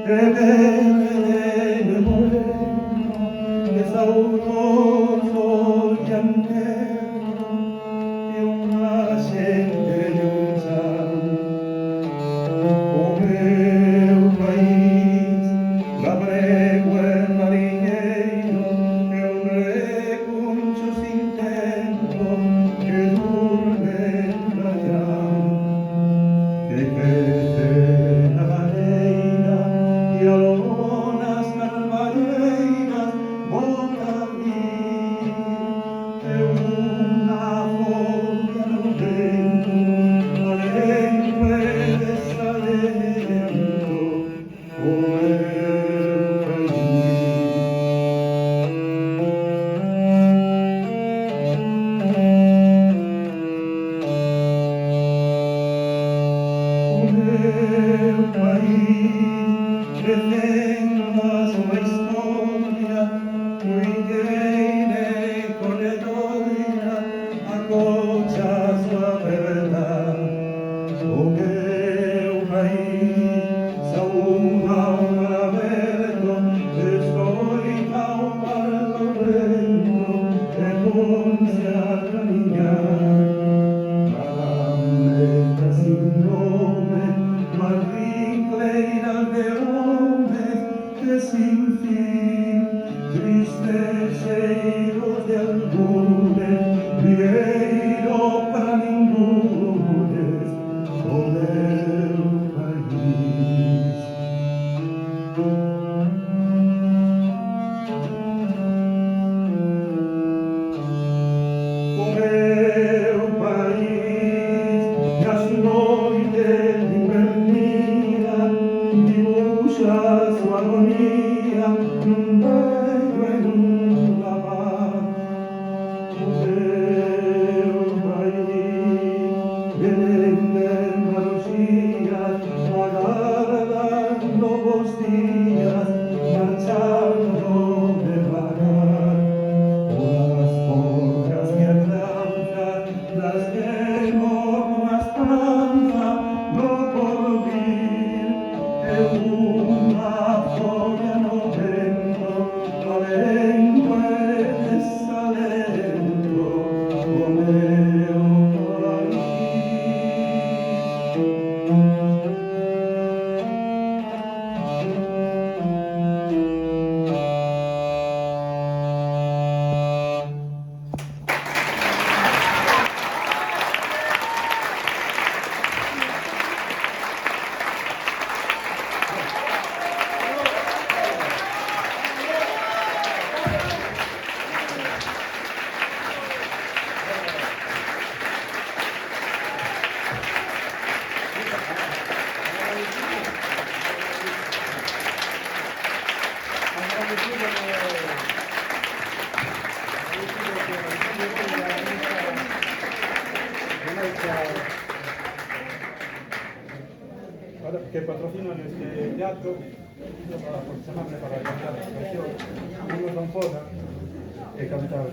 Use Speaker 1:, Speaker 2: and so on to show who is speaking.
Speaker 1: belle moreno, che sauroso llanero, e una scendere di un o meu país, labrego e marinheiro, e un recuncho sin tempo, que durme na que crece na madeira, e a lonas carvalheiras volta a vir, e unha folha no vento, alento e desalento, o meu país. O meu país, crecendo na sua história, cuideira e corredora, acocha a sua verdade. O meu país, saúda o mar aberto, escoita o mar do vento, e põe-se a caminhar. Calameta sin nome, mas rincleiras de homens que sin fin, tristes cheiros de algures, vieiro para ningunes, o meu país. O meu país, nas noites de invernida, dibuxa sua agonia num beijo e numa paz. O meu país, vendo Andalucías, aguardando os dias, marchando devagar. Las hojas que arrancan, las que morro más panza, no porvir, e una foglia no vento, alento e desalento, o meu que patrocinan este teatro para aproximarme para cantar las canciones, uno son Fona e cantar